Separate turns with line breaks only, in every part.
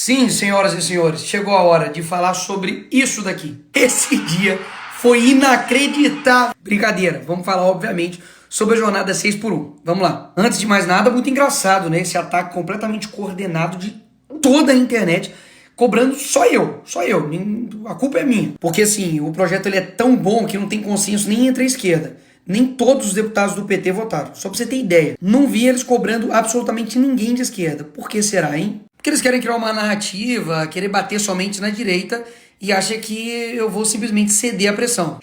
Sim, senhoras e senhores, chegou a hora de falar sobre isso daqui. Esse dia foi inacreditável. Brincadeira, vamos falar, obviamente, sobre a jornada 6x1. Vamos lá. Antes de mais nada, muito engraçado, né? Esse ataque completamente coordenado de toda a internet, cobrando só eu. A culpa é minha. Porque, assim, o projeto ele é tão bom que não tem consenso nem entre a esquerda. Nem todos os deputados do PT votaram. Só pra você ter ideia. Não vi eles cobrando absolutamente ninguém de esquerda. Por que será, hein? Porque eles querem criar uma narrativa, querer bater somente na direita e acha que eu vou simplesmente ceder à pressão.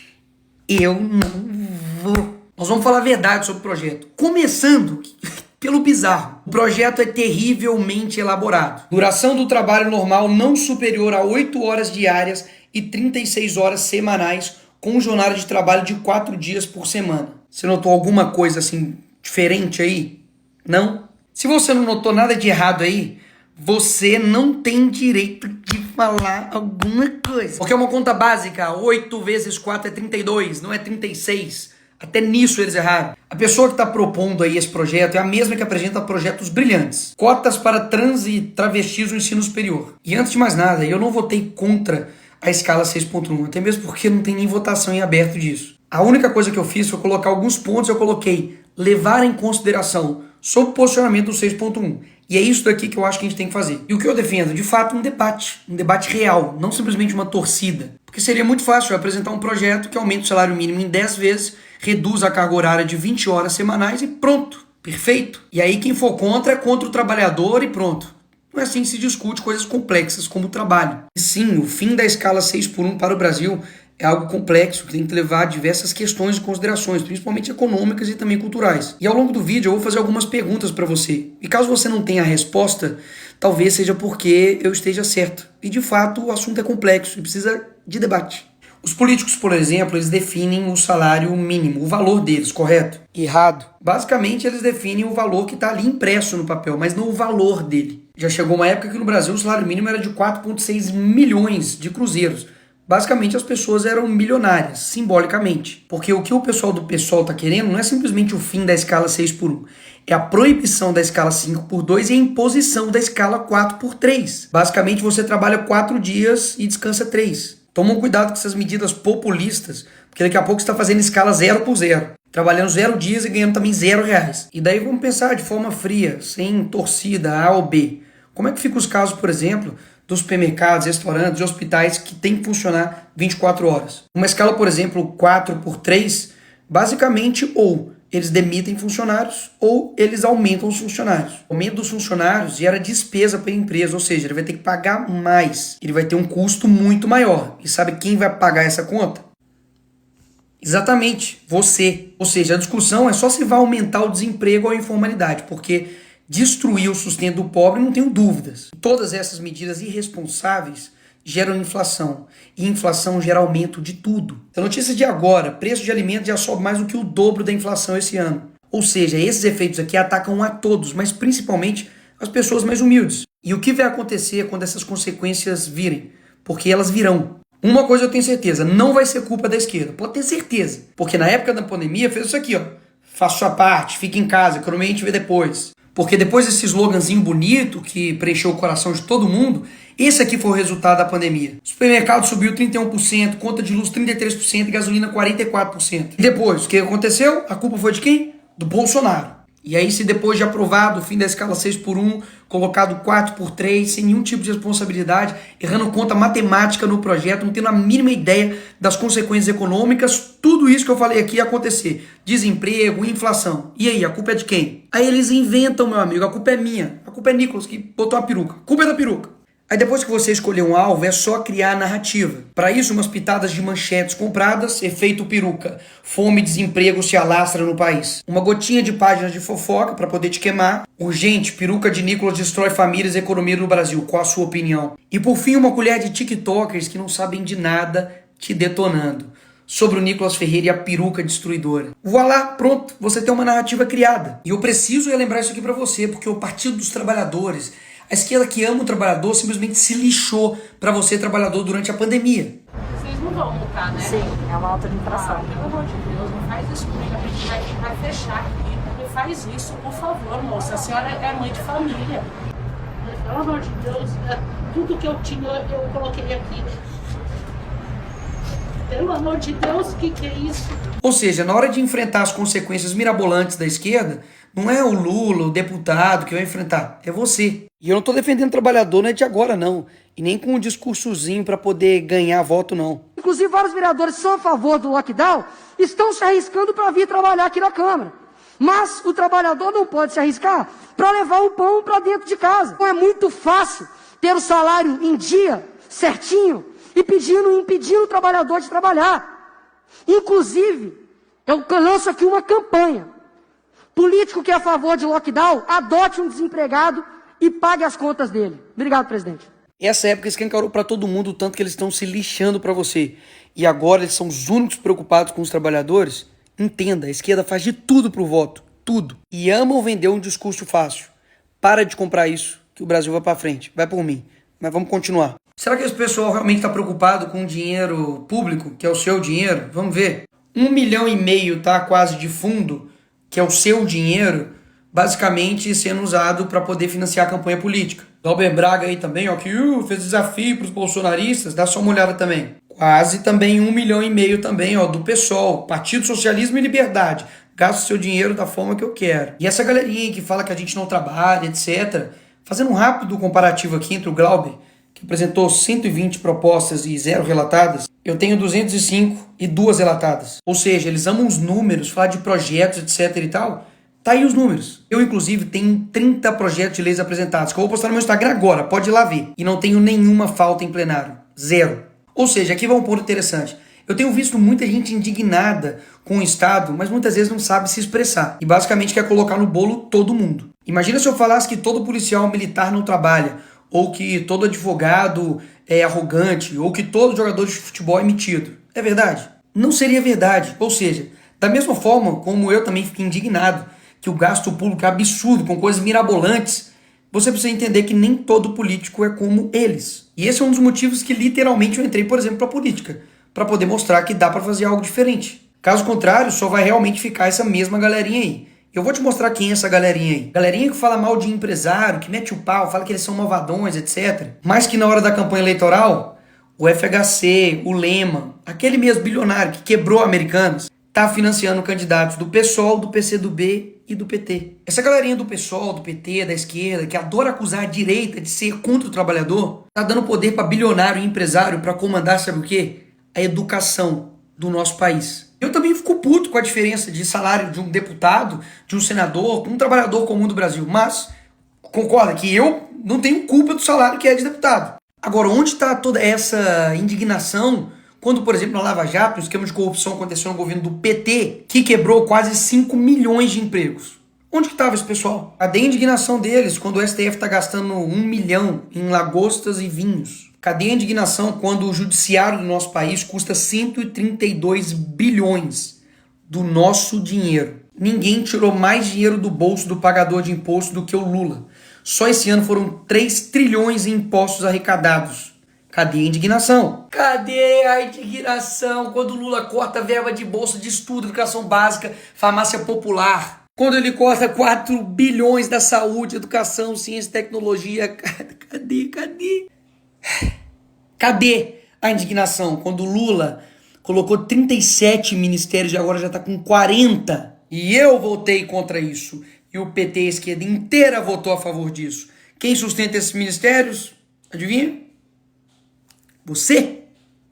Eu não vou. Nós vamos falar a verdade sobre o projeto. Começando pelo bizarro. O projeto é terrivelmente elaborado. Duração do trabalho normal não superior a 8 horas diárias e 36 horas semanais, com jornada de trabalho de 4 dias por semana. Você notou alguma coisa assim diferente aí? Não? Se você não notou nada de errado aí, você não tem direito de falar alguma coisa. Porque é uma conta básica, 8 vezes 4 é 32, não é 36. Até nisso eles erraram. A pessoa que está propondo aí esse projeto é a mesma que apresenta projetos brilhantes. Cotas para trans e travestis no ensino superior. E antes de mais nada, eu não votei contra a escala 6.1, até mesmo porque não tem nem votação em aberto disso. A única coisa que eu fiz foi colocar alguns pontos, eu coloquei levar em consideração sobre o posicionamento do 6.1. E é isso daqui que eu acho que a gente tem que fazer. E o que eu defendo? De fato, um debate real, não simplesmente uma torcida. Porque seria muito fácil eu apresentar um projeto que aumenta o salário mínimo em 10 vezes, reduz a carga horária de 20 horas semanais e pronto, perfeito. E aí quem for contra é contra o trabalhador e pronto. Não é assim que se discute coisas complexas como o trabalho. E sim, o fim da escala 6x1 para o Brasil é algo complexo, que tem que levar diversas questões e considerações, principalmente econômicas e também culturais. E ao longo do vídeo eu vou fazer algumas perguntas para você. E caso você não tenha a resposta, talvez seja porque eu esteja certo. E de fato o assunto é complexo e precisa de debate. Os políticos, por exemplo, eles definem o salário mínimo, o valor deles, correto? Errado. Basicamente eles definem o valor que está ali impresso no papel, mas não o valor dele. Já chegou uma época que no Brasil o salário mínimo era de 4,6 milhões de cruzeiros. Basicamente as pessoas eram milionárias, simbolicamente. Porque o que o pessoal do PSOL está querendo não é simplesmente o fim da escala 6x1. É a proibição da escala 5x2 e a imposição da escala 4x3. Basicamente você trabalha 4 dias e descansa 3. Tomam cuidado com essas medidas populistas, porque daqui a pouco você está fazendo escala 0x0. Trabalhando 0 dias e ganhando também R$0. E daí vamos pensar de forma fria, sem torcida A ou B. Como é que ficam os casos, por exemplo, dos supermercados, restaurantes e hospitais que tem que funcionar 24 horas? Uma escala, por exemplo, 4x3, basicamente ou eles demitem funcionários ou eles aumentam os funcionários. O aumento dos funcionários gera despesa para a empresa, ou seja, ele vai ter que pagar mais. Ele vai ter um custo muito maior. E sabe quem vai pagar essa conta? Exatamente, você. Ou seja, a discussão é só se vai aumentar o desemprego ou a informalidade, porque destruir o sustento do pobre, não tenho dúvidas. Todas essas medidas irresponsáveis geram inflação. E inflação gera aumento de tudo. A notícia de agora, preço de alimentos já sobe mais do que o dobro da inflação esse ano. Ou seja, esses efeitos aqui atacam a todos, mas principalmente as pessoas mais humildes. E o que vai acontecer quando essas consequências virem? Porque elas virão. Uma coisa eu tenho certeza, não vai ser culpa da esquerda. Pode ter certeza. Porque na época da pandemia fez isso aqui, ó. Faça sua parte, fique em casa, economia a gente vê depois. Porque depois desse sloganzinho bonito que preencheu o coração de todo mundo, esse aqui foi o resultado da pandemia. O supermercado subiu 31%, conta de luz 33% e gasolina 44%. E depois, o que aconteceu? A culpa foi de quem? Do Bolsonaro. E aí, se depois de aprovado o fim da escala 6x1, colocado 4x3, sem nenhum tipo de responsabilidade, errando conta matemática no projeto, não tendo a mínima ideia das consequências econômicas, tudo isso que eu falei aqui ia acontecer. Desemprego, inflação. E aí, a culpa é de quem? Aí eles inventam, meu amigo, a culpa é minha. A culpa é Nicolas, que botou a peruca. A culpa é da peruca. Aí depois que você escolher um alvo, é só criar a narrativa. Para isso, umas pitadas de manchetes compradas, efeito peruca. Fome e desemprego se alastra no país. Uma gotinha de páginas de fofoca para poder te queimar. Urgente, peruca de Nicolas destrói famílias e economia no Brasil. Qual a sua opinião? E por fim, uma colher de tiktokers que não sabem de nada te detonando. Sobre o Nicolas Ferreira e a peruca destruidora. Voilá, pronto, você tem uma narrativa criada. E eu preciso relembrar isso aqui para você, porque o Partido dos Trabalhadores, a esquerda que ama o trabalhador, simplesmente se lixou para você, trabalhador, durante a pandemia.
Vocês não vão multar, né?
Sim, é uma alta de inflação.
Pelo amor de Deus, não faz isso comigo, a gente vai fechar aqui. Não faz isso, por favor, moça. A senhora é mãe de família. Pelo amor de Deus, tudo que eu tinha eu coloquei aqui. Pelo amor de Deus, o que é isso?
Ou seja, na hora de enfrentar as consequências mirabolantes da esquerda, não é o Lula, o deputado que vai enfrentar, é você. E eu não tô defendendo trabalhador, não é de agora não, e nem com um discursozinho para poder ganhar voto não.
Inclusive vários vereadores que são a favor do lockdown estão se arriscando para vir trabalhar aqui na Câmara. Mas o trabalhador não pode se arriscar para levar o pão para dentro de casa. Então é muito fácil ter o salário em dia, certinho, e impedindo o trabalhador de trabalhar. Inclusive, eu lanço aqui uma campanha. Político que é a favor de lockdown, adote um desempregado e pague as contas dele. Obrigado, presidente.
Essa época escancarou para todo mundo o tanto que eles estão se lixando para você. E agora eles são os únicos preocupados com os trabalhadores. Entenda, a esquerda faz de tudo pro voto. Tudo. E amam vender um discurso fácil. Para de comprar isso, que o Brasil vai para frente. Vai por mim. Mas vamos continuar. Será que esse pessoal realmente está preocupado com o dinheiro público, que é o seu dinheiro? Vamos ver. 1,5 milhão tá quase de fundo, que é o seu dinheiro, basicamente sendo usado para poder financiar a campanha política. Glauber Braga aí também, ó, que fez desafio para os bolsonaristas, dá só uma olhada também. Quase também 1,5 milhão também, ó, do PSOL, Partido Socialismo e Liberdade. Gasto seu dinheiro da forma que eu quero. E essa galerinha que fala que a gente não trabalha, etc. Fazendo um rápido comparativo aqui entre o Glauber, que apresentou 120 propostas e 0 relatadas, eu tenho 205 e 2 relatadas. Ou seja, eles amam os números, falar de projetos, etc e tal. Tá aí os números. Eu, inclusive, tenho 30 projetos de leis apresentados, que eu vou postar no meu Instagram agora, pode ir lá ver. E não tenho nenhuma falta em plenário. 0. Ou seja, aqui vai um ponto interessante. Eu tenho visto muita gente indignada com o Estado, mas muitas vezes não sabe se expressar. E basicamente quer colocar no bolo todo mundo. Imagina se eu falasse que todo policial militar não trabalha, ou que todo advogado é arrogante, ou que todo jogador de futebol é metido. É verdade? Não seria verdade. Ou seja, da mesma forma como eu também fiquei indignado que o gasto público é absurdo, com coisas mirabolantes, você precisa entender que nem todo político é como eles. E esse é um dos motivos que literalmente eu entrei, por exemplo, para política, para poder mostrar que dá para fazer algo diferente. Caso contrário, só vai realmente ficar essa mesma galerinha aí. Eu vou te mostrar quem é essa galerinha aí. Galerinha que fala mal de empresário, que mete o pau, fala que eles são malvadões, etc. Mas que na hora da campanha eleitoral, o FHC, o Lema, aquele mesmo bilionário que quebrou Americanas, tá financiando candidatos do PSOL, do PCdoB e do PT. Essa galerinha do PSOL, do PT, da esquerda, que adora acusar a direita de ser contra o trabalhador, tá dando poder para bilionário e empresário para comandar, sabe o quê? A educação do nosso país. Eu também fico puto com a diferença de salário de um deputado, de um senador, um trabalhador comum do Brasil, mas concorda que eu não tenho culpa do salário que é de deputado. Agora, onde está toda essa indignação quando, por exemplo, na Lava Jato, um esquema de corrupção aconteceu no governo do PT, que quebrou quase 5 milhões de empregos? Onde que estava esse pessoal? Cadê a indignação deles quando o STF está gastando 1 milhão em lagostas e vinhos? Cadê a indignação quando o judiciário do nosso país custa 132 bilhões do nosso dinheiro? Ninguém tirou mais dinheiro do bolso do pagador de imposto do que o Lula. Só esse ano foram 3 trilhões em impostos arrecadados. Cadê a indignação? Cadê a indignação quando o Lula corta verba de bolsa de estudo, educação básica, farmácia popular? Quando ele corta 4 bilhões da saúde, educação, ciência e tecnologia? Cadê? Cadê a indignação quando o Lula colocou 37 ministérios e agora já está com 40? E eu votei contra isso. E o PT, a esquerda inteira, votou a favor disso. Quem sustenta esses ministérios? Adivinha? Você?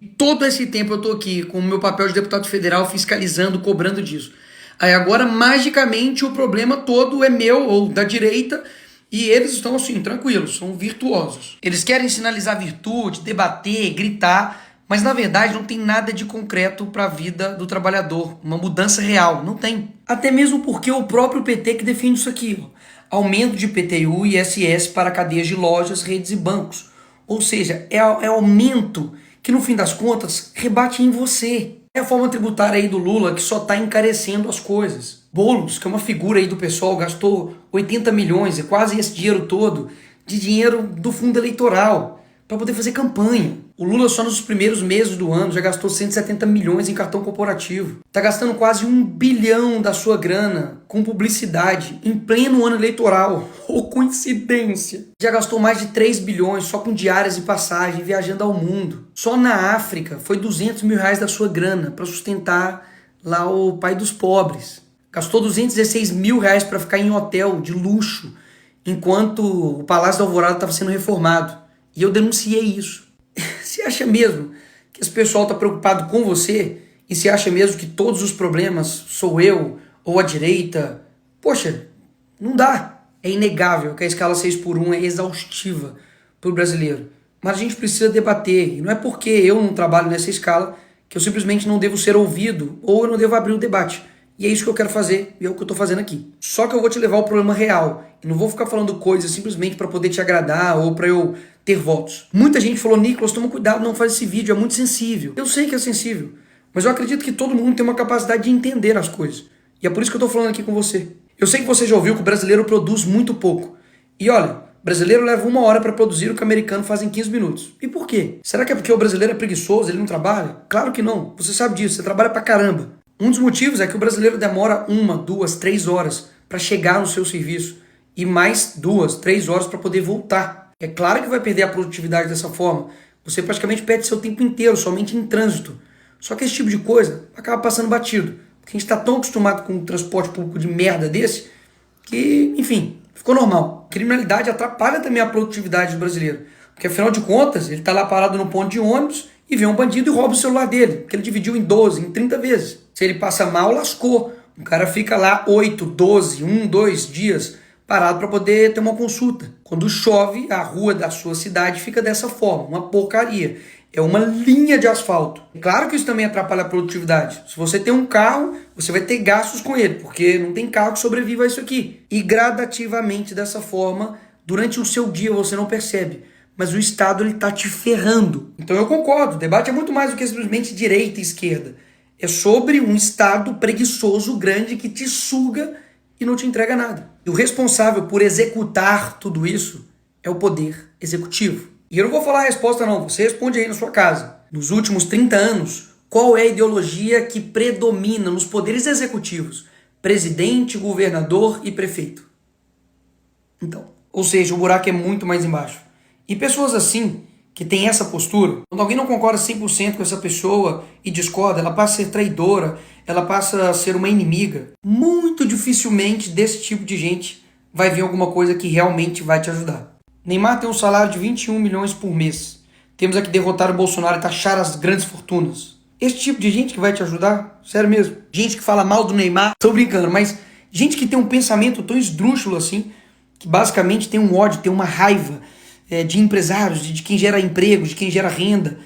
E todo esse tempo eu tô aqui com o meu papel de deputado federal fiscalizando, cobrando disso. Aí agora, magicamente, o problema todo é meu ou da direita e eles estão assim, tranquilos, são virtuosos. Eles querem sinalizar virtude, debater, gritar, mas na verdade não tem nada de concreto para a vida do trabalhador, uma mudança real, não tem. Até mesmo porque o próprio PT que defende isso aqui, ó, aumento de IPTU e ISS para cadeias de lojas, redes e bancos. Ou seja, é aumento que no fim das contas rebate em você. É a forma tributária aí do Lula que só está encarecendo as coisas. Boulos, que é uma figura aí do pessoal, gastou 80 milhões, é quase esse dinheiro todo, de dinheiro do fundo eleitoral, para poder fazer campanha. O Lula só nos primeiros meses do ano já gastou 170 milhões em cartão corporativo. Tá gastando quase 1 bilhão da sua grana com publicidade em pleno ano eleitoral. Ô, coincidência! Já gastou mais de 3 bilhões só com diárias e passagem, viajando ao mundo. Só na África foi 200 mil reais da sua grana para sustentar lá o pai dos pobres. Gastou 216 mil reais para ficar em hotel de luxo, enquanto o Palácio da Alvorada estava sendo reformado. E eu denunciei isso. Você acha mesmo que esse pessoal está preocupado com você? E você acha mesmo que todos os problemas sou eu ou a direita? Poxa, não dá. É inegável que a escala 6x1 é exaustiva para o brasileiro. Mas a gente precisa debater. E não é porque eu não trabalho nessa escala que eu simplesmente não devo ser ouvido ou eu não devo abrir o debate. E é isso que eu quero fazer e é o que eu estou fazendo aqui. Só que eu vou te levar ao problema real. E não vou ficar falando coisas simplesmente para poder te agradar ou para eu ter votos. Muita gente falou, Nicolas, toma cuidado, não faz esse vídeo, é muito sensível. Eu sei que é sensível, mas eu acredito que todo mundo tem uma capacidade de entender as coisas. E é por isso que eu estou falando aqui com você. Eu sei que você já ouviu que o brasileiro produz muito pouco. E olha, o brasileiro leva 1 hora para produzir o que o americano faz em 15 minutos. E por quê? Será que é porque o brasileiro é preguiçoso, ele não trabalha? Claro que não, você sabe disso, você trabalha pra caramba. Um dos motivos é que o brasileiro demora 1, 2, 3 horas para chegar no seu serviço e mais 2, 3 horas para poder voltar. É claro que vai perder a produtividade dessa forma. Você praticamente perde seu tempo inteiro somente em trânsito. Só que esse tipo de coisa acaba passando batido. Porque a gente está tão acostumado com um transporte público de merda desse que, enfim, ficou normal. A criminalidade atrapalha também a produtividade do brasileiro. Porque afinal de contas, ele está lá parado no ponto de ônibus e vê um bandido e rouba o celular dele. Porque ele dividiu em 12, em 30 vezes. Se ele passa mal, lascou. O cara fica lá 8, 12, 1, 2 dias parado para poder ter uma consulta. Quando chove, a rua da sua cidade fica dessa forma, uma porcaria. É uma linha de asfalto. Claro que isso também atrapalha a produtividade. Se você tem um carro, você vai ter gastos com ele, porque não tem carro que sobreviva a isso aqui. E gradativamente dessa forma, durante o seu dia você não percebe. Mas o Estado está te ferrando. Então eu concordo, o debate é muito mais do que simplesmente direita e esquerda. É sobre um Estado preguiçoso, grande, que te suga e não te entrega nada. E o responsável por executar tudo isso é o poder executivo. E eu não vou falar a resposta não, você responde aí na sua casa. Nos últimos 30 anos, qual é a ideologia que predomina nos poderes executivos? Presidente, governador e prefeito. Então, ou seja, o buraco é muito mais embaixo. E pessoas assim, que têm essa postura, quando alguém não concorda 100% com essa pessoa e discorda, ela passa a ser traidora, ela passa a ser uma inimiga. Muito dificilmente desse tipo de gente vai vir alguma coisa que realmente vai te ajudar. Neymar tem um salário de 21 milhões por mês. Temos aqui derrotar o Bolsonaro e taxar as grandes fortunas. Esse tipo de gente que vai te ajudar? Sério mesmo. Gente que fala mal do Neymar, tô brincando, mas gente que tem um pensamento tão esdrúxulo assim, que basicamente tem um ódio, tem uma raiva de empresários, de quem gera emprego, de quem gera renda.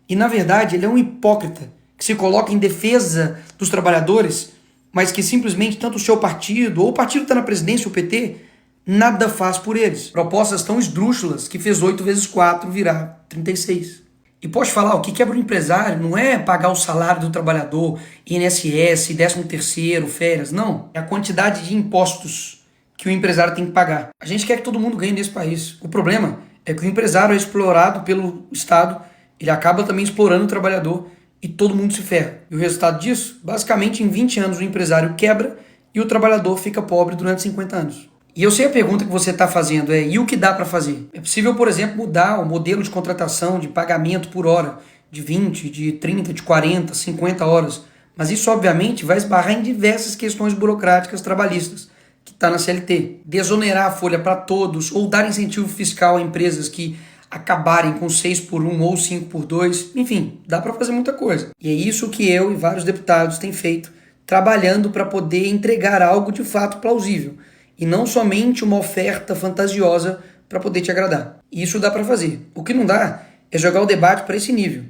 E na verdade ele é um hipócrita que se coloca em defesa dos trabalhadores, mas que simplesmente tanto o seu partido, ou o partido que está na presidência, o PT, nada faz por eles. Propostas tão esdrúxulas que fez 8 vezes 4 virar 36. E pode falar, o que quebra o empresário não é pagar o salário do trabalhador, INSS, 13º, férias, não. É a quantidade de impostos que o empresário tem que pagar. A gente quer que todo mundo ganhe nesse país. O problema é que o empresário é explorado pelo Estado, ele acaba também explorando o trabalhador e todo mundo se ferra. E o resultado disso, basicamente em 20 anos o empresário quebra e o trabalhador fica pobre durante 50 anos. E eu sei a pergunta que você está fazendo é, e o que dá para fazer? É possível, por exemplo, mudar o modelo de contratação, de pagamento por hora, de 20, de 30, de 40, 50 horas. Mas isso, obviamente, vai esbarrar em diversas questões burocráticas trabalhistas, que está na CLT. Desonerar a folha para todos, ou dar incentivo fiscal a empresas que acabarem com 6x1 ou 5x2. Enfim, dá para fazer muita coisa. E é isso que eu e vários deputados têm feito, trabalhando para poder entregar algo de fato plausível. E não somente uma oferta fantasiosa para poder te agradar. Isso dá para fazer. O que não dá é jogar o debate para esse nível.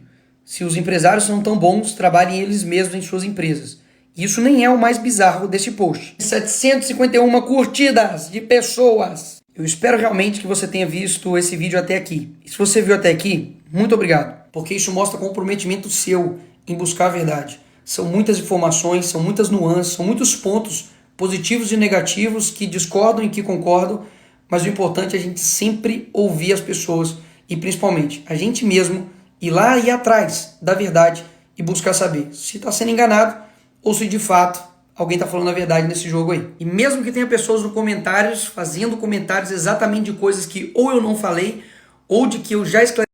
Se os empresários são tão bons, trabalhem eles mesmos em suas empresas. Isso nem é o mais bizarro desse post. 751 curtidas de pessoas. Eu espero realmente que você tenha visto esse vídeo até aqui. E se você viu até aqui, muito obrigado. Porque isso mostra comprometimento seu em buscar a verdade. São muitas informações, são muitas nuances, são muitos pontos positivos e negativos que discordam e que concordam, mas o importante é a gente sempre ouvir as pessoas e principalmente a gente mesmo ir lá e ir atrás da verdade e buscar saber se está sendo enganado ou se de fato alguém está falando a verdade nesse jogo aí. E mesmo que tenha pessoas nos comentários fazendo comentários exatamente de coisas que ou eu não falei ou de que eu já esclareci,